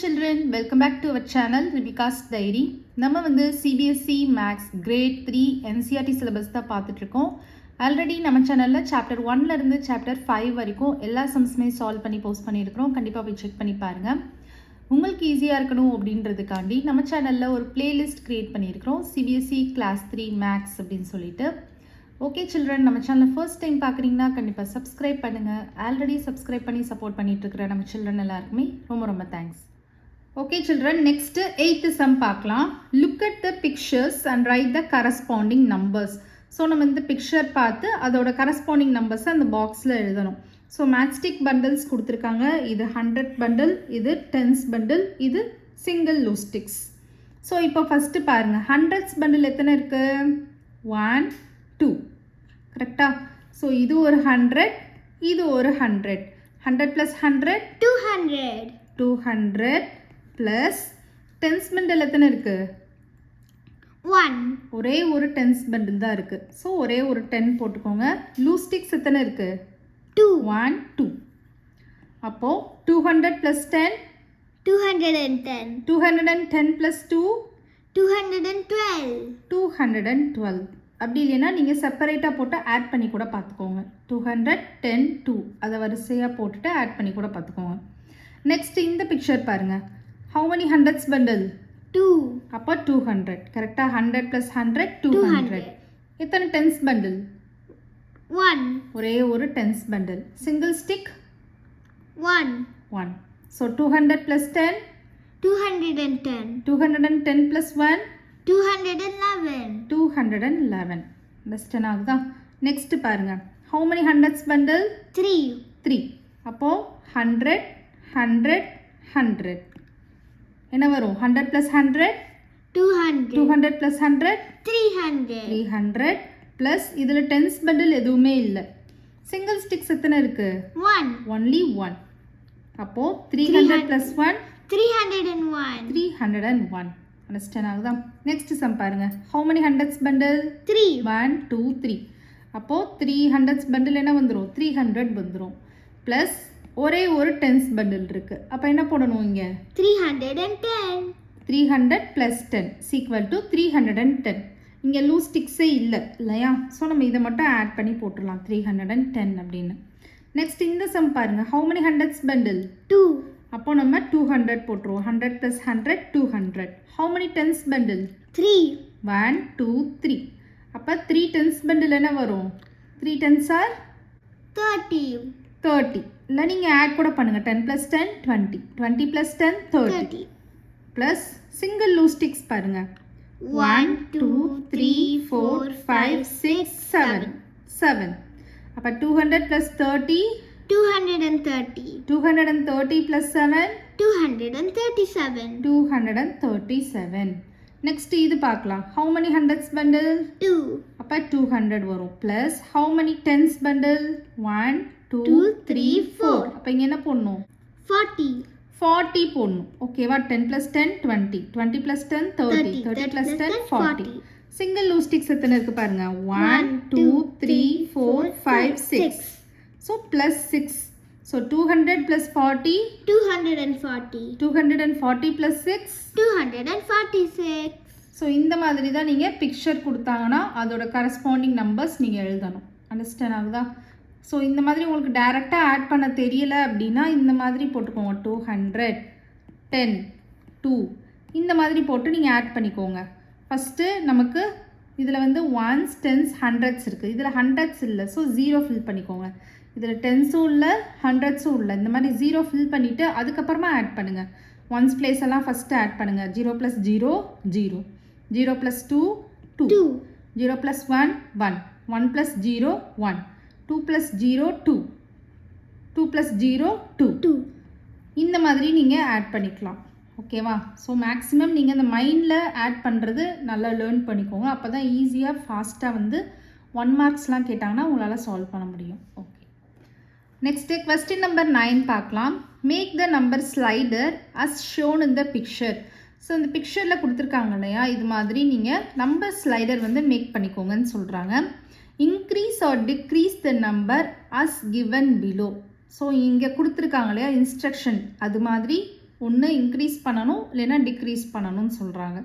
children, welcome back to our channel Ribika's Diary. நம்ம வந்து CBSE Maths Grade 3 NCERT syllabus தான் பார்த்துட்டு இருக்கோம். ஆல்ரெடி நம்ம சேனல்ல சாப்டர் 1ல இருந்து சாப்டர் 5 வரைக்கும் எல்லா சம்ஸுமே சால்வ் பண்ணி போஸ்ட் பண்ணியிருக்கிறோம். கண்டிப்பாக போய் செக் பண்ணி பாருங்க. உங்களுக்கு ஈஸியாக இருக்கணும் அப்படின்றதுக்காண்டி நம்ம சேனலில் ஒரு பிளேலிஸ்ட் க்ரியேட் பண்ணியிருக்கிறோம். CBSE Class 3 Maths அப்படின்னு சொல்லிட்டு. ஓகே சில்ட்ரன், நம்ம சேனல் ஃபர்ஸ்ட் டைம் பார்க்குறீங்கன்னா கண்டிப்பாக சப்ஸ்கிரைப் பண்ணுங்கள். ஆல்ரெடி சப்ஸ்கிரைப் பண்ணி சப்போர்ட் பண்ணிகிட்ருக்கிற நம்ம சில்ட்ரன் எல்லாருக்குமே ரொம்ப ரொம்ப thanks. Okay children, next 8th sum பார்க்கலாம். Look at the pictures and write the corresponding numbers. So நம்ம இந்த பிக்சர் பார்த்து அதோட கரஸ்பாண்டிங் நம்பர்ஸை அந்த பாக்ஸில் எழுதணும். ஸோ மேட்ச்ஸ்டிக் பண்டில்ஸ் கொடுத்துருக்காங்க. இது 100 பண்டில், இது 10s பண்டில், இது சிங்கிள் லூஸ் ஸ்டிக்ஸ். ஸோ இப்போ ஃபஸ்ட்டு பாருங்கள், 100s பண்டில் எத்தனை இருக்குது? 1 2 கரெக்டா? ஸோ இது ஒரு 100, இது ஒரு 100. 100 + 100 200. 200 ப்ளஸ் 10s பண்டில் எத்தனை இருக்குது? 1. ஒரே ஒரு 10s பண்டில் தான் இருக்குது. ஸோ ஒரே ஒரு 10 போட்டுக்கோங்க. லூஸ் ஸ்டிக்ஸ் எத்தனை இருக்குது? 2. 1 2. அப்போது 200 + 10 210. 210 + 2 212. 212. அப்படி இல்லைன்னா நீங்கள் செப்பரேட்டாக போட்டு ஆட் பண்ணி கூட பார்த்துக்கோங்க. 210 2 அதை வரிசையாக போட்டுட்டு ஆட் பண்ணி கூட பார்த்துக்கோங்க. நெக்ஸ்ட் இந்த பிக்சர் பாருங்கள். How many 100s bundle? 2. அப்போ 200 கரெக்டாக. 100 + 100 200. எத்தனை 10s bundle? 1. ஒரே ஒரு 10s bundle. Single stick 1. 1. So 200 + 10 210. 210 + 1 211. 211. பெஸ்டன் ஆகுதா? நெக்ஸ்ட் பாருங்கள். How many 100s bundle? 3. 3. அப்போது 100 100 100 என்ன வரும்? 100 + 100 200. 200 + 100 300. 300 ப்ளஸ் இதில் 10s பண்டில் எதுவுமே இல்லை. சிங்கிள் ஸ்டிக்ஸ் எத்தனை இருக்குது? 1. ஒன்லி 1. அப்போது 300 + 1 301. 301. அண்டர்ஸ்டாண்ட் ஆகுதா? நெக்ஸ்ட் சம் பாருங்கள். How many 100s bundle? 3. 1 2 3. அப்போது 300s bundle என்ன வந்துடும்? 300 வந்துடும். ப்ளஸ் ஒரே ஒரு 10s bundle இருக்குது. அப்போ என்ன போடணும் இங்கே? 310. 300 + 10 = 310. இங்கே லூஸ் ஸ்டிக்ஸே இல்லை இல்லையா? ஸோ நம்ம இதை மட்டும் ஆட் பண்ணி போட்டுடலாம் 310 அப்படின்னு. நெக்ஸ்ட் இந்த சம் பாருங்கள். How many 100s bundle? 2. அப்போ நம்ம 200 போட்டுருவோம். 100 + 100 200. How many 10s bundle? 3. 1 2 3. அப்போ 3 10s bundle என்ன வரும்? 3 10s are 30. 30. இல்லை நீங்கள் ஆட் கூட பண்ணுங்கள். 10 + 10 20. 20 + 10 30. ப்ளஸ் சிங்கிள் லூஸ் ஸ்டிக்ஸ் பாருங்கள். 1 2 3 4 5 6 7 7. அப்போ 200 + 30 230. 230 + 7 237. 237. நெக்ஸ்ட் இது பார்க்கலாம். How many 100s bundle? 2. அப்போ 200 வரும். Plus how many 10s bundle? 1 2 3 4. அப்போ இங்கே என்ன போடணும்? 40. 40 போடணும். ஓகேவா? 10 + 10 20. 20 + 10 30. 30 + 10 40. சிங்கிள் லூஸ் ஸ்டிக்ஸ் எத்தனை இருக்குது பாருங்கள். 1 2 3 4 5 6. So plus 6. ஸோ 200 + 40 240. 240 + 6 246. ஸோ இந்த மாதிரி தான் நீங்கள் பிக்சர் கொடுத்தாங்கன்னா அதோட கரஸ்பாண்டிங் நம்பர்ஸ் நீங்கள் எழுதணும். அண்டர்ஸ்டாண்ட் ஆகுதா? ஸோ இந்த மாதிரி உங்களுக்கு டைரெக்டாக ஆட் பண்ண தெரியலை அப்படின்னா இந்த மாதிரி போட்டுக்கோங்க. 200 10 2 இந்த மாதிரி போட்டு நீங்கள் ஆட் பண்ணிக்கோங்க. ஃபஸ்ட்டு நமக்கு இதில் வந்து 1s 10s 100s இருக்குது. இதில் 100s இல்லை. ஸோ 0 ஃபில் பண்ணிக்கோங்க. இதில் 10ஸும் இல்லை 100ஸும் இல்லை. இந்த மாதிரி 0 ஃபில் பண்ணிவிட்டு அதுக்கப்புறமா ஆட் பண்ணுங்கள். 1s பிளேஸ் எல்லாம் ஃபஸ்ட்டு ஆட் பண்ணுங்கள். 0 + 0 0. 0 + 2 2. 0 + 1 1. 1 + 0 1. 2 + 0 2. 2 + 0 2. இந்த மாதிரி நீங்கள் ஆட் பண்ணிக்கலாம். ஓகேவா? ஸோ மேக்ஸிமம் நீங்கள் இந்த மைண்டில் ஆட் பண்ணுறது நல்லா லேர்ன் பண்ணிக்கோங்க. அப்போ தான் ஈஸியாக ஃபாஸ்ட்டாக வந்து 1 மார்க்ஸ்லாம் கேட்டாங்கன்னா உங்களால் சால்வ் பண்ண முடியும். ஓகே, நெக்ஸ்ட்டு கொஸ்டின் நம்பர் 9 பார்க்கலாம். Make the number slider as shown in the picture. So இந்த பிக்சரில் கொடுத்துருக்காங்க இல்லையா, இது மாதிரி நீங்கள் நம்பர் ஸ்லைடர் வந்து மேக் பண்ணிக்கோங்கன்னு சொல்கிறாங்க. Increase or decrease the number as given below. So இங்கே கொடுத்துருக்காங்க இல்லையா இன்ஸ்ட்ரக்ஷன், அது மாதிரி ஒன்று இன்க்ரீஸ் பண்ணணும் இல்லைன்னா டிக்ரீஸ் பண்ணணும்னு சொல்கிறாங்க.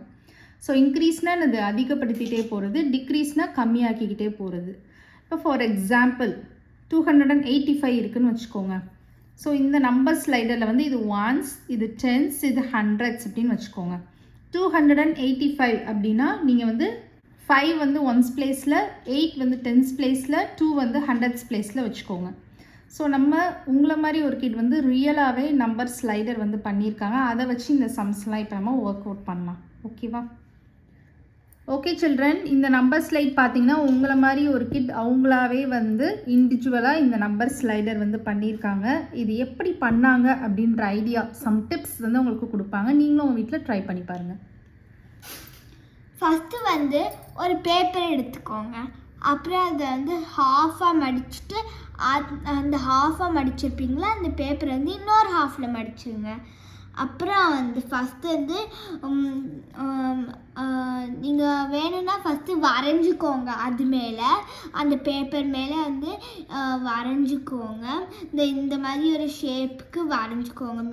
ஸோ இன்க்ரீஸ்னால் அது அதிகப்படுத்திகிட்டே போகிறது, டிக்ரீஸ்னால் கம்மியாக்கிக்கிட்டே போகிறது. இப்போ ஃபார் எக்ஸாம்பிள் 285 இருக்குதுன்னு வச்சுக்கோங்க. ஸோ இந்த நம்பர் ஸ்லைடரில் வந்து இது ஒன்ஸ், இது டென்ஸ், இது ஹண்ட்ரட்ஸ் அப்படின்னு வச்சுக்கோங்க. 285 அப்படின்னா நீங்கள் வந்து 5 வந்து ஒன்ஸ் பிளேஸில், 8 வந்து டென்ஸ் பிளேஸில், 2 வந்து ஹண்ட்ரட்ஸ் பிளேஸில் வச்சுக்கோங்க. ஸோ நம்ம உங்களை மாதிரி ஒரு கிட் வந்து ரியலாகவே நம்பர் ஸ்லைடர் வந்து பண்ணியிருக்காங்க. அதை வச்சு இந்த சம்ஸ்லாம் இப்போ நம்ம ஒர்க் அவுட் பண்ணலாம். ஓகேவா? ஓகே சில்ட்ரன், இந்த நம்பர் ஸ்லைட் பார்த்தீங்கன்னா உங்களை மாதிரி ஒரு கிட் அவங்களாவே வந்து இண்டிவிஜுவலாக இந்த நம்பர் ஸ்லைடர் வந்து பண்ணியிருக்காங்க. இது எப்படி பண்ணாங்க அப்படின்ற ஐடியா, சம் டிப்ஸ் வந்து உங்களுக்கு கொடுப்பாங்க. நீங்களும் உங்கள் வீட்டில் ட்ரை பண்ணி பாருங்கள். ஃபஸ்ட்டு வந்து ஒரு பேப்பர் எடுத்துக்கோங்க. அப்புறம் அதை வந்து ஹாஃபாக மடிச்சுட்டு அந்த ஹாஃபாக மடிச்சிருப்பீங்களா அந்த பேப்பரை வந்து இன்னொரு ஹாஃபில் மடிச்சுங்க. அப்புறம் வந்து ஃபஸ்ட்டு வந்து நீங்கள் வேணும்னா ஃபஸ்ட்டு வரைஞ்சிக்கோங்க. அது மேலே அந்த பேப்பர் மேலே வந்து வரைஞ்சிக்கோங்க. இந்த மாதிரி ஒரு ஷேப்புக்கு வரைஞ்சிக்கோங்க.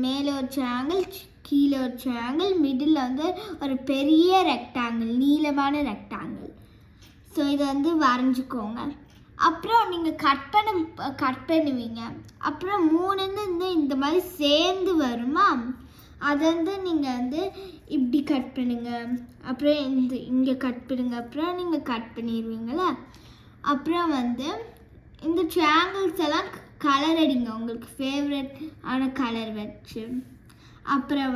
மேலே ஒரு ட்ரையாங்கிள், கீழே ஒரு ட்ரையாங்கிள், மிடில் வந்து ஒரு பெரிய ரெக்டாங்கிள், நீளமான ரெக்டாங்கிள். ஸோ இதை வந்து வரைஞ்சிக்கோங்க. அப்புறம் நீங்கள் கட் பண்ணுவீங்க. அப்புறம் 3 இந்த மாதிரி சேர்ந்து வருமா, அதை வந்து நீங்கள் வந்து இப்படி கட் பண்ணுங்க. அப்புறம் இங்கே கட் பண்ணுங்க. அப்புறம் நீங்கள் கட் பண்ணிடுவீங்களா. அப்புறம் வந்து இந்த ட்ரையாங்கிள்ஸ் எல்லாம் கலர் அடிங்க உங்களுக்கு ஃபேவரட் ஆன கலர் வச்சு. அப்புறம்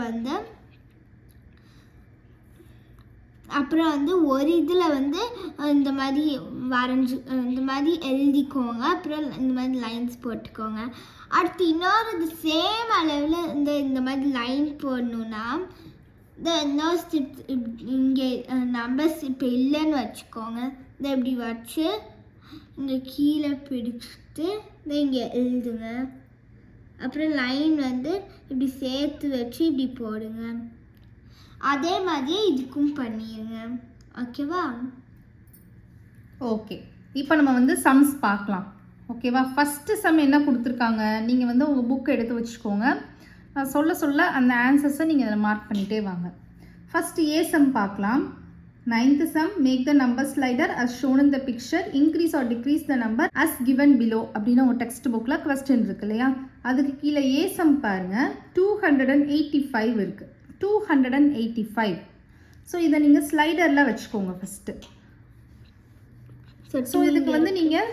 வந்து ஒரு இதில் வந்து இந்த மாதிரி இந்த மாதிரி எழுதிக்கோங்க. அப்புறம் இந்த மாதிரி லைன்ஸ் போட்டுக்கோங்க. அடுத்து இன்னொரு இது சேம் அளவில் இந்த மாதிரி லைன் போடணுன்னா இங்கே நம்பர்ஸ் இப்போ இல்லைன்னு வச்சுக்கோங்க. இதை இப்படி வச்சு இங்கே கீழே பிடிச்சிட்டு இங்கே எழுதுங்க. அப்புறம் லைன் வந்து இப்படி சேர்த்து வச்சு இப்படி போடுங்க. அதே மாதிரியே இதுக்கும் பண்ணிடுங்க. ஓகேவா? ஓகே, இப்போ நம்ம வந்து சம்ஸ் பார்க்கலாம். ஓகேவா? ஃபஸ்ட்டு சம் என்ன கொடுத்துருக்காங்க, நீங்கள் வந்து உங்கள் புக் எடுத்து வச்சுக்கோங்க. நான் சொல்ல அந்த ஆன்சர்ஸை நீங்கள் அதில் மார்க் பண்ணிகிட்டே வாங்க. ஃபஸ்ட்டு ஏ சம் பார்க்கலாம். 9th sum, make the number slider as shown in the picture, increase or decrease the number as given below அப்படின்னு உங்கள் டெக்ஸ்ட் புக்கில் கொஸ்டின் இருக்கு இல்லையா, அதுக்கு கீழே ஏ சம் பாருங்கள். 285 இருக்குது. 285. ஸோ இதை நீங்கள் ஸ்லைடரில் வச்சுக்கோங்க ஃபஸ்ட்டு. ஸோ இதுக்கு வந்து நீங்கள்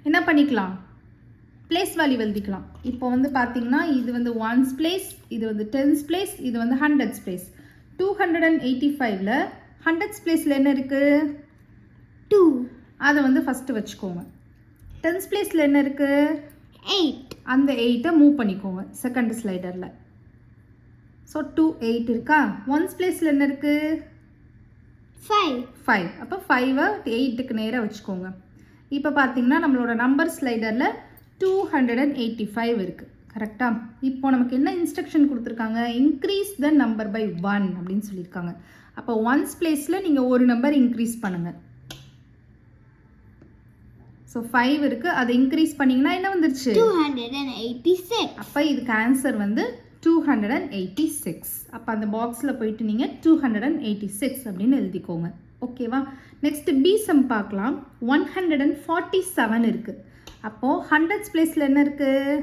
என்ன பண்ணிக்கலாம், பிளேஸ் வேல்யூ எழுதிக்கலாம். இப்போ வந்து பார்த்தீங்கன்னா இது வந்து ஒன்ஸ் பிளேஸ், இது வந்து டென்ஸ் பிளேஸ், இது வந்து ஹண்ட்ரட்ஸ் பிளேஸ். 285ல் ஹண்ட்ரட்ஸ் பிளேஸில் என்ன இருக்குது, 2. அதை வந்து ஃபஸ்ட்டு வச்சுக்கோங்க. டென்ஸ் பிளேஸில் என்ன இருக்குது, 8. அந்த 8ஐ மூவ் பண்ணிக்கோங்க செகண்ட் ஸ்லைடரில். ஸோ 2 8 இருக்கா. ஒன்ஸ் பிளேஸில் என்ன இருக்குது, 5. அப்போ 5ஐ 8க்கு நேராக வச்சுக்கோங்க. இப்போ பார்த்தீங்கன்னா நம்மளோட நம்பர் ஸ்லைடரில் 285 இருக்குது. கரெக்டாக? இப்போ நமக்கு என்ன இன்ஸ்ட்ரக்ஷன் கொடுத்துருக்காங்க, இன்க்ரீஸ் த நம்பர் பை 1 அப்படின்னு சொல்லியிருக்காங்க. அப்போ ஒன்ஸ் பிளேஸில் நீங்கள் ஒரு நம்பர் இன்க்ரீஸ் பண்ணுங்கள். ஸோ 5 இருக்குது, அதை இன்க்ரீஸ் பண்ணிங்கன்னா என்ன வந்துருச்சு, 286. அப்போ இதுக்கு ஆன்சர் வந்து 286. அப்போ அந்த பாக்ஸில் போயிட்டு நீங்கள் 286 அப்படின்னு எழுதிக்கோங்க. ஓகேவா? நெக்ஸ்ட் பி சம் பார்க்கலாம். 147 இருக்குது. அப்போது ஹண்ட்ரட்ஸ் பிளேஸில் என்ன இருக்குது,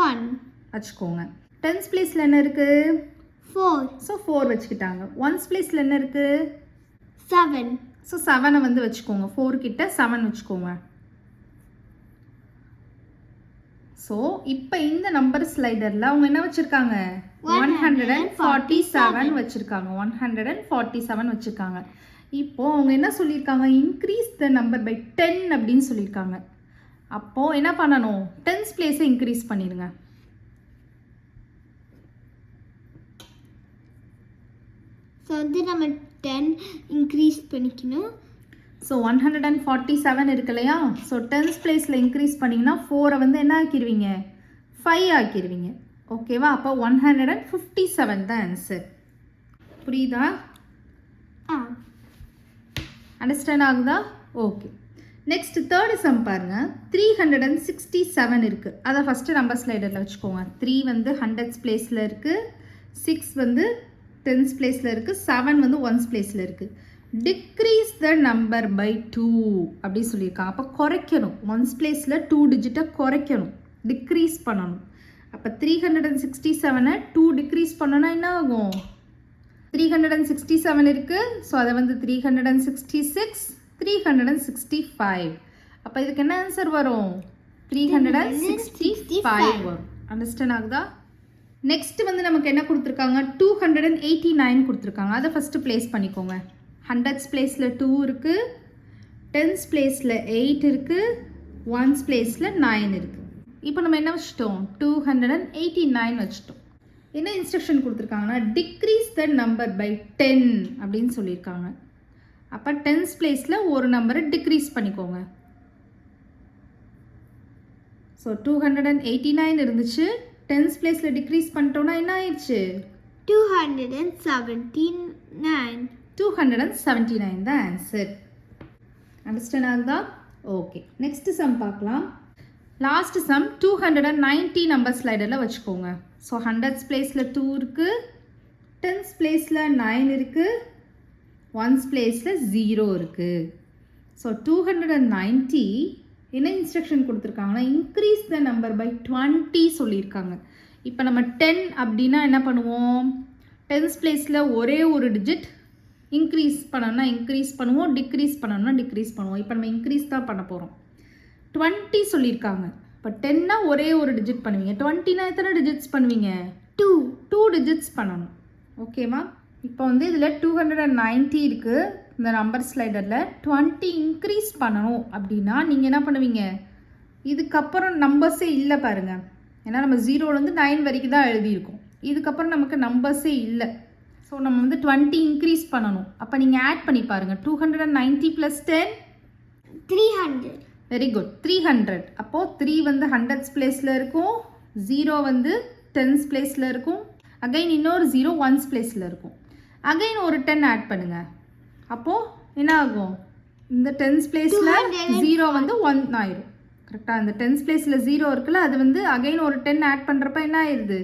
1 வச்சுக்கோங்க. டென்ஸ் பிளேஸில் என்ன இருக்குது, 4. ஸோ 4 வச்சுக்கிட்டாங்க. ஒன்ஸ் பிளேஸில் என்ன இருக்குது, 7. ஸோ 7ஐ வந்து வச்சுக்கோங்க. 4 கிட்ட 7 வச்சுக்கோங்க. ஸோ இப்போ இந்த நம்பர் ஸ்லைடரில் அவங்க என்ன வச்சுருக்காங்க, 147 வச்சுருக்காங்க. 147 வச்சுருக்காங்க. இப்போது அவங்க என்ன சொல்லியிருக்காங்க, இன்க்ரீஸ் த நம்பர் பை 10 அப்படின்னு சொல்லியிருக்காங்க. அப்போது என்ன பண்ணணும், டென்ஸ் பிளேஸை இன்க்ரீஸ் பண்ணிடுங்க. ஸோ வந்து நம்ம 10 இன்க்ரீஸ் பண்ணிக்கணும். ஸோ 147 இருக்கு இல்லையா, ஸோ டென்ஸ் பிளேஸில் இன்க்ரீஸ் பண்ணிங்கன்னா 4ஐ வந்து என்ன ஆக்கிடுவீங்க, 5 ஆக்கிடுவீங்க. ஓகேவா? அப்போ 157 தான் ஆன்சர். புரியுதா? அண்டர்ஸ்டாண்ட் ஆகுதா? ஓகே. நெக்ஸ்ட் தேர்டு சம் பாருங்க 367 இருக்குது. அதை ஃபஸ்ட்டு நம்பர் ஸ்லைடரில் வச்சுக்கோங்க. 3 வந்து ஹண்ட்ரட்ஸ் பிளேஸில் இருக்குது, 6 வந்து டென்ஸ் பிளேஸில் இருக்குது, 7 வந்து ஒன்ஸ் பிளேஸில் இருக்குது. டிக்ரீஸ் த நம்பர் பை 2 அப்படி சொல்லியிருக்காங்க. அப்போ குறைக்கணும், ஒன்ஸ் பிளேஸில் 2 டிஜிட்டை குறைக்கணும், டிக்ரீஸ் பண்ணணும். அப்போ 367 2 டிக்ரீஸ் பண்ணோன்னா என்ன ஆகும்? 367 இருக்குது, ஸோ அதை வந்து 366 365. அப்போ இதுக்கு என்ன ஆன்சர் வரும்? 365 வரும். அண்டர்ஸ்டாண்ட் ஆகுதா? நெக்ஸ்ட் வந்து நமக்கு என்ன கொடுத்துருக்காங்க? 289 கொடுத்துருக்காங்க. அதை ஃபஸ்ட்டு ப்ளேஸ் பண்ணிக்கோங்க. ஹண்ட்ரட்ஸ் பிளேஸில் 2 இருக்குது, டென்ஸ் பிளேஸில் 8 இருக்குது, ஒன்ஸ் பிளேஸில் 9 இருக்குது. இப்போ நம்ம என்ன வச்சுட்டோம்? 289 வச்சுட்டோம். என்ன இன்ஸ்ட்ரக்ஷன் கொடுத்துருக்காங்கன்னா டிக்ரீஸ் த நம்பர் பை 10 அப்படின்னு சொல்லியிருக்காங்க. அப்போ டென்ஸ் பிளேஸில் ஒரு நம்பரை டிக்ரீஸ் பண்ணிக்கோங்க. ஸோ 289 இருந்துச்சு, டென்ஸ் பிளேஸில் டிக்ரீஸ் பண்ணிட்டோன்னா என்ன ஆயிடுச்சு? 279 தான் ஆன்சர். அண்டர்ஸ்டாண்ட் ஆகுதா? ஓகே, நெக்ஸ்ட் சம் பார்க்கலாம். லாஸ்ட் சம் 290 நம்பர் ஸ்லைடரில் வச்சுக்கோங்க. ஸோ ஹண்ட்ரட்ஸ் பிளேஸில் 2 இருக்குது, டென்ஸ் பிளேஸில் 9 இருக்குது, ஒன்ஸ் பிளேஸில் 0 இருக்குது. ஸோ 290 என்ன இன்ஸ்ட்ரக்ஷன் கொடுத்துருக்காங்கன்னா இன்க்ரீஸ் த நம்பர் பை 20 சொல்லியிருக்காங்க. இப்போ நம்ம 10 அப்படின்னா என்ன பண்ணுவோம்? டென்ஸ் பிளேஸில் ஒரே ஒரு டிஜிட் இன்க்ரீஸ் பண்ணோம்னா இன்க்ரீஸ் பண்ணுவோம், டிக்ரீஸ் பண்ணோம்னா டிக்ரீஸ் பண்ணுவோம். இப்போ நம்ம இன்க்ரீஸ் தான் பண்ண போகிறோம். 20 சொல்லியிருக்காங்க. இப்போ 10னா ஒரே ஒரு டிஜிட் பண்ணுவீங்க, 20னா எத்தனை டிஜிட்ஸ் பண்ணுவீங்க? 2 டிஜிட்ஸ் பண்ணணும். ஓகேவா? இப்போ வந்து இதில் 290 இருக்குது இந்த நம்பர் ஸ்லைடரில். 20 இன்க்ரீஸ் பண்ணணும் அப்படின்னா நீங்கள் என்ன பண்ணுவீங்க? இதுக்கப்புறம் நம்பர்ஸே இல்லை பாருங்கள். ஏன்னா நம்ம 0லேருந்து 9 வரைக்கும் தான் எழுதியிருக்கோம். இதுக்கப்புறம் நமக்கு நம்பர்ஸே இல்லை. ஸோ நம்ம வந்து 20 இன்க்ரீஸ் பண்ணணும். அப்போ நீங்கள் ஆட் பண்ணி பாருங்கள். 290 + 10 300. Very good, 300. அப்போது 3 வந்து ஹண்ட்ரட்ஸ் பிளேஸில் இருக்கும், 0 வந்து டென்ஸ் பிளேஸில் இருக்கும், அகைன் இன்னொரு 0 ஒன்ஸ் பிளேஸில் இருக்கும். அகைன் ஒரு 10 ஆட் பண்ணுங்கள். அப்போது என்ன ஆகும்? இந்த டென்ஸ் பிளேஸில் 0 வந்து 1 ஆயிரும். கரெக்டாக? இந்த டென்ஸ் பிளேஸில் 0 இருக்குல்ல, அது வந்து அகைன் ஒரு 10 ஆட் பண்ணுறப்ப என்ன ஆயிடுது?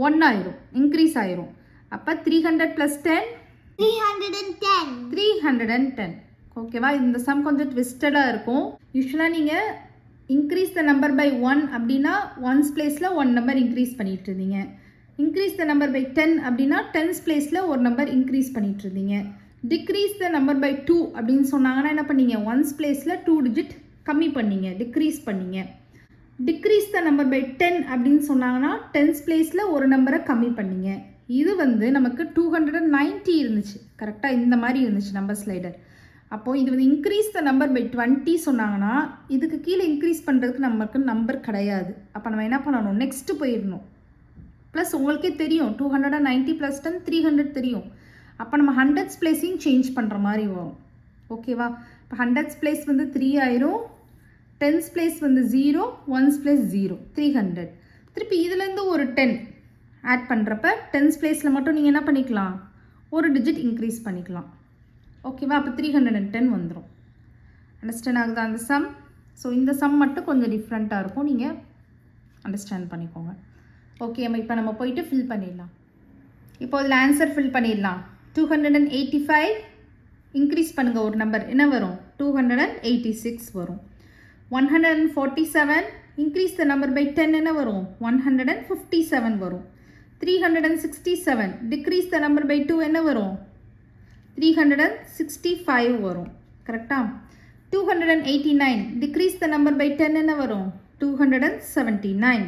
1 ஆயிரும், இன்க்ரீஸ் ஆயிரும். அப்போ 300 + 10 310. ஓகேவா? இந்த சம் கொஞ்சம் ட்விஸ்டடாக இருக்கும். யூஸ்வலாக நீங்கள் இன்க்ரீஸ் த நம்பர் பை 1 அப்படின்னா ஒன்ஸ் பிளேஸில் 1 நம்பர் இன்க்ரீஸ் பண்ணிகிட்டு இருந்தீங்க. இன்க்ரீஸ் த நம்பர் பை 10 அப்படின்னா டென்ஸ் பிளேஸில் ஒரு நம்பர் இன்க்ரீஸ் பண்ணிகிட்டு இருந்தீங்க. டிக்ரீஸ் த நம்பர் பை 2 அப்படின்னு சொன்னாங்கன்னா என்ன பண்ணீங்க? ஒன்ஸ் பிளேஸில் 2 டிஜிட் கம்மி பண்ணீங்க, டிக்ரீஸ் பண்ணீங்க. டிக்ரீஸ் த நம்பர் பை 10 அப்படின்னு சொன்னாங்கன்னா டென்ஸ் பிளேஸில் ஒரு நம்பரை கம்மி பண்ணீங்க. இது வந்து நமக்கு 290 இருந்துச்சு. கரெக்டாக இந்த மாதிரி இருந்துச்சு நம்பர் ஸ்லைடர். அப்போது இது வந்து இன்க்ரீஸ் த நம்பர் பை 20 சொன்னாங்கன்னா இதுக்கு கீழே இன்க்ரீஸ் பண்ணுறதுக்கு நமக்கு நம்பர் கிடையாது. அப்போ நம்ம என்ன பண்ணணும்? நெக்ஸ்ட்டு போயிடணும். ப்ளஸ் உங்களுக்கே தெரியும் 290 + 10 300 தெரியும். அப்போ நம்ம ஹண்ட்ரட்ஸ் பிளேஸையும் சேஞ்ச் பண்ணுற மாதிரி வரும். ஓகேவா? இப்போ ஹண்ட்ரட்ஸ் பிளேஸ் வந்து 3 ஆயிரும், டென்ஸ் பிளேஸ் வந்து 0, ஒன்ஸ் பிளேஸ் 0, 300. திருப்பி இதுலேருந்து ஒரு 10 ஆட் பண்ணுறப்ப டென்ஸ் பிளேஸில் மட்டும் நீங்கள் என்ன பண்ணிக்கலாம்? ஒரு டிஜிட் இன்க்ரீஸ் பண்ணிக்கலாம். ஓகேவா? அப்போ 310 வந்துடும். அண்டர்ஸ்டாண்ட் ஆகுதா அந்த சம்? ஸோ இந்த சம் மட்டும் கொஞ்சம் டிஃப்ரெண்ட்டாக இருக்கும், நீங்கள் அண்டர்ஸ்டாண்ட் பண்ணிக்கோங்க. ஓகே, இப்போ நம்ம போயிட்டு ஃபில் பண்ணிடலாம். இப்போ இதில் ஆன்சர் ஃபில் பண்ணிடலாம். 285 இன்க்ரீஸ் பண்ணுங்கள் ஒரு நம்பர், என்ன வரும்? 286 வரும். 147 இன்க்ரீஸ் த நம்பர் பை 10 என்ன வரும்? 157 வரும். 367 டிக்ரீஸ் த நம்பர் பை 2 என்ன வரும்? 365 வரும். கரெக்டா? 289 டிக்ரீஸ் த நம்பர் பை 10 என்ன வரும்? 279.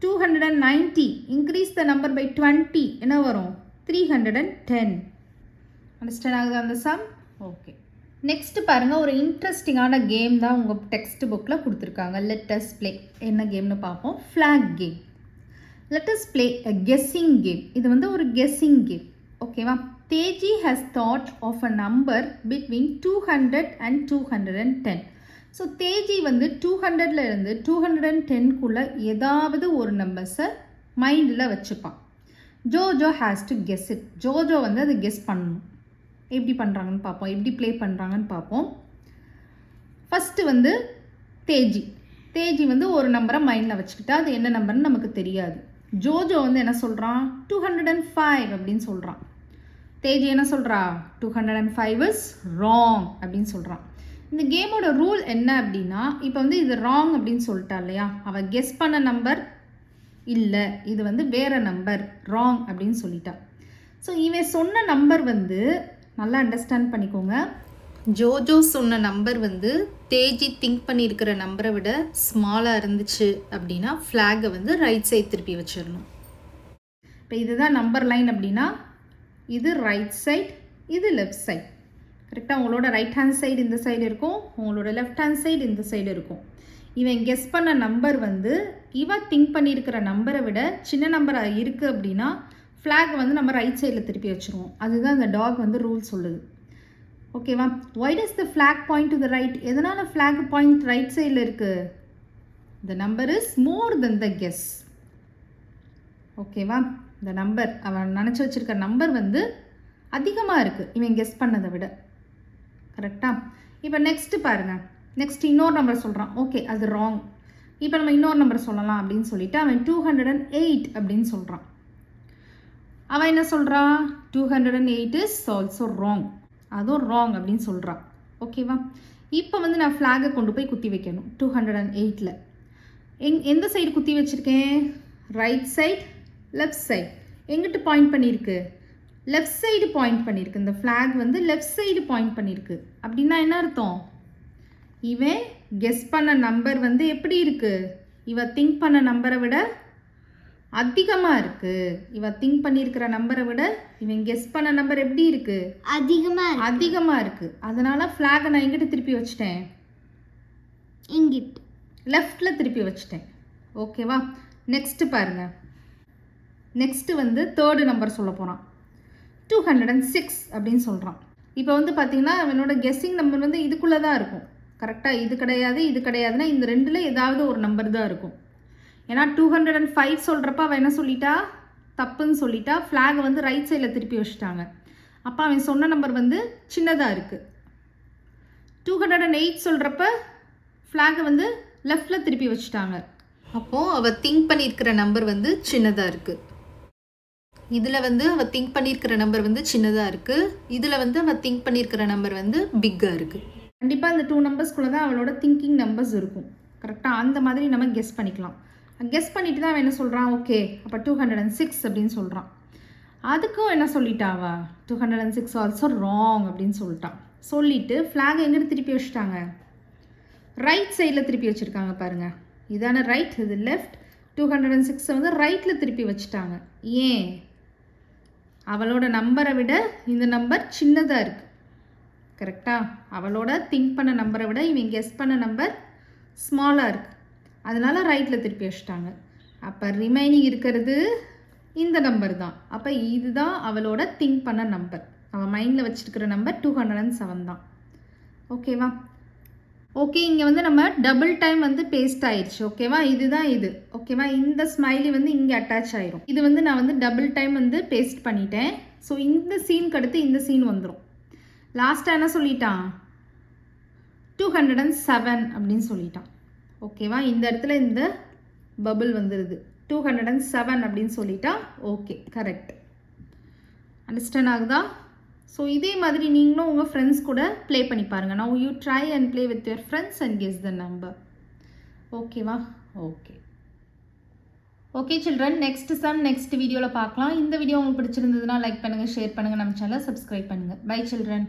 290 இன்க்ரீஸ் த நம்பர் பை 20 என்ன வரும்? 310. அண்டர்ஸ்டாண்ட் ஆகுது அந்த சம்? ஓகே, நெக்ஸ்ட் பாருங்கள். ஒரு இன்ட்ரெஸ்டிங்கான கேம் தான் உங்கள் டெக்ஸ்ட் புக்கில் கொடுத்துருக்காங்க. Let us play. என்ன கேம்னு பார்ப்போம். Flag game. Let us play a guessing game. இது வந்து ஒரு கெஸ்ஸிங் கேம். ஓகேவா? Teji has thought of a number between 200 and 210. So Teji வந்து 200ல் இருந்து 210க்குள்ளே ஏதாவது ஒரு நம்பர்ஸை மைண்டில் வச்சுப்பான். Jojo has to guess it. Jojo வந்து அதை கெஸ் பண்ணணும். எப்படி பண்ணுறாங்கன்னு பார்ப்போம், எப்படி ப்ளே பண்ணுறாங்கன்னு பார்ப்போம். ஃபஸ்ட்டு வந்து தேஜி வந்து ஒரு நம்பரை மைண்டில் வச்சுக்கிட்டா அது என்ன நம்பர்னு நமக்கு தெரியாது. ஜோஜோ வந்து என்ன சொல்கிறான், 205 அப்படின்னு சொல்கிறான். தேஜி என்ன சொல்கிறா, 205 இஸ் ராங் அப்படின்னு சொல்கிறான். இந்த கேமோட ரூல் என்ன அப்படின்னா, இப்போ வந்து இது ராங் அப்படின்னு சொல்லிட்டா இல்லையா, அவள் கெஸ் பண்ண நம்பர் இல்லை, இது வந்து வேறு நம்பர், ராங் அப்படின்னு சொல்லிட்டா. ஸோ இவன் சொன்ன நம்பர் வந்து நல்லா அண்டர்ஸ்டாண்ட் பண்ணிக்கோங்க. ஜோஜோ சொன்ன நம்பர் வந்து தேஜி திங்க் பண்ணியிருக்கிற நம்பரை விட ஸ்மாலாக இருந்துச்சு அப்படின்னா ஃப்ளாகை வந்து ரைட் சைட் திருப்பி வச்சிடணும். இப்போ இதுதான் நம்பர் லைன் அப்படின்னா இது ரைட் சைட், இது லெஃப்ட் சைட். கரெக்டாக உங்களோட ரைட் ஹேண்ட் சைடு இந்த சைடு இருக்கும், உங்களோட லெஃப்ட் ஹேண்ட் சைடு இந்த சைடு இருக்கும். இவன் கெஸ் பண்ண நம்பர் வந்து இவன் திங்க் பண்ணியிருக்கிற நம்பரை விட சின்ன நம்பராக இருக்குது அப்படின்னா ஃப்ளாக் வந்து நம்ம ரைட் சைடில் திருப்பி வச்சுருவோம். அதுதான் இந்த டாக் வந்து ரூல் சொல்லுது. ஓகேவா? why does the flag point to the right? எதனால் flag point ரைட் சைடில் இருக்குது? the number is more than the guess. ஓகேவா? இந்த நம்பர் அவன் நினச்சி வச்சுருக்க நம்பர் வந்து அதிகமாக இருக்குது இவன் கெஸ் பண்ணதை விட. கரெக்டாக? இப்போ நெக்ஸ்ட்டு பாருங்கள், நெக்ஸ்ட் இன்னொரு நம்பர் சொல்கிறான். ஓகே, அது ராங். இப்போ நம்ம இன்னொரு நம்பர் சொல்லலாம் அப்படின்னு சொல்லிட்டு அவன் 208 அப்படின்னு சொல்கிறான். அவன் என்ன சொல்கிறான், 208 இஸ் ஆல்சோ ராங், அதுவும் ராங் அப்படின்னு சொல்கிறான். ஓகேவா? இப்போ வந்து நான் ஃப்ளாகை கொண்டு போய் குத்தி வைக்கணும் 208ல். எந்த சைடு குத்தி வச்சுருக்கேன், ரைட் சைட் லெஃப்ட் சைட். எங்கிட்ட பாயிண்ட் பண்ணியிருக்கு, லெஃப்ட் சைடு பாயிண்ட் பண்ணியிருக்கு. இந்த ஃப்ளாக் வந்து லெஃப்ட் சைடு பாயிண்ட் பண்ணியிருக்கு. அப்படின்னா என்ன அர்த்தம், இவன் கெஸ் பண்ண நம்பர் வந்து எப்படி இருக்குது, இவன் திங்க் பண்ண நம்பரை விட அதிகமாக இருக்குது. இவன் திங்க் பண்ணியிருக்கிற நம்பரை விட இவன் கெஸ் பண்ண நம்பர் எப்படி இருக்குது, அதிகமாக இருக்குது. அதனால் ஃப்ளாகை நான் எங்கிட்ட திருப்பி வச்சுட்டேன், இங்கிட்டு லெஃப்டில் திருப்பி வச்சுட்டேன். ஓகேவா? நெக்ஸ்ட்டு பாருங்கள், நெக்ஸ்ட்டு வந்து தேர்டு நம்பர் சொல்ல போகிறான். 206 அப்படின்னு சொல்கிறான். இப்போ வந்து பார்த்திங்கன்னா அவனோட கெஸ்ஸிங் நம்பர் வந்து இதுக்குள்ளே தான் இருக்கும். கரெக்டாக? இது கிடையாது இது கிடையாதுன்னா இந்த ரெண்டில் ஏதாவது ஒரு நம்பர் தான் இருக்கும். ஏன்னா 205 சொல்கிறப்ப அவன் என்ன சொல்லிட்டா, தப்புன்னு சொல்லிட்டா ஃப்ளாகை வந்து ரைட் சைடில் திருப்பி வச்சுட்டாங்க. அப்போ அவன் சொன்ன நம்பர் வந்து சின்னதாக இருக்குது. 208 சொல்கிறப்ப ஃப்ளாகை வந்து லெஃப்டில் திருப்பி வச்சுட்டாங்க. அப்போது அவள் திங்க் பண்ணியிருக்கிற நம்பர் வந்து சின்னதாக இருக்குது. இதில் வந்து அவள் திங்க் பண்ணியிருக்கிற நம்பர் வந்து சின்னதாக இருக்குது, இதில் வந்து அவள் திங்க் பண்ணியிருக்கிற நம்பர் வந்து பிக்காக இருக்குது. கண்டிப்பாக இந்த 2 நம்பர்ஸ்குள்ளே தான் அவளோட திங்கிங் நம்பர்ஸ் இருக்கும். கரெக்டாக? அந்த மாதிரி நம்ம கெஸ் பண்ணிக்கலாம். கெஸ் பண்ணிட்டு தான் அவன் என்ன சொல்கிறான், ஓகே அப்போ 206 அப்படின்னு சொல்கிறான். அதுக்கும் என்ன சொல்லிட்டாவா, 206 ஆல்சோ ராங் அப்படின்னு சொல்லிட்டான். சொல்லிவிட்டு ஃப்ளாகை எங்கிட்ட திருப்பி வச்சுட்டாங்க, ரைட் சைடில் திருப்பி வச்சுருக்காங்க. பாருங்கள், இதான ரைட், இது லெஃப்ட். 206 வந்து ரைட்டில் திருப்பி வச்சுட்டாங்க. ஏன், அவளோட நம்பரை விட இந்த நம்பர் சின்னதாக இருக்குது. கரெக்டாக? அவளோட திங்க் பண்ண நம்பரை விட இவன் கெஸ் பண்ண நம்பர் ஸ்மாலாக இருக்குது. அதனால் ரைட்டில் திருப்பி வச்சுட்டாங்க. அப்போ ரிமைனிங் இருக்கிறது இந்த நம்பர் தான். அப்போ இதுதான் அவளோட திங்க் பண்ண நம்பர். அவள் மைண்டில் வச்சுருக்கிற நம்பர் 207 தான். ஓகேவா? ஓகே, இங்கே வந்து நம்ம டபுள் டைம் வந்து பேஸ்ட் ஆயிடுச்சு. ஓகேவா? இதுதான் இது. ஓகேவா? இந்த ஸ்மைலி வந்து இங்கே அட்டாச் ஆயிரும். இது வந்து நான் வந்து டபுள் டைம் வந்து பேஸ்ட் பண்ணிட்டேன். ஸோ இந்த சீனுக்கு அடுத்து இந்த சீன் வந்துடும். லாஸ்ட்டாக என்ன சொல்லிட்டான், 207 அப்படின்னு சொல்லிட்டான். ஓகேவா? இந்த இடத்துல இந்த பபிள் வந்துடுது, 207 அப்படின்னு சொல்லிட்டா ஓகே, கரெக்ட். அண்டர்ஸ்டாண்ட் ஆகுதா? ஸோ இதே மாதிரி நீங்களும் உங்கள் ஃப்ரெண்ட்ஸ் கூட ப்ளே பண்ணி பாருங்கள். Now you try and play with your friends and guess the number. ஓகேவா? Okay children, next sum next வீடியோவில் பார்க்கலாம். இந்த வீடியோ உங்களுக்கு பிடிச்சிருந்ததுன்னா லைக் பண்ணுங்கள், ஷேர் பண்ணுங்கள், நம்ம சேனலை சப்ஸ்கிரைப் பண்ணுங்கள். Bye children.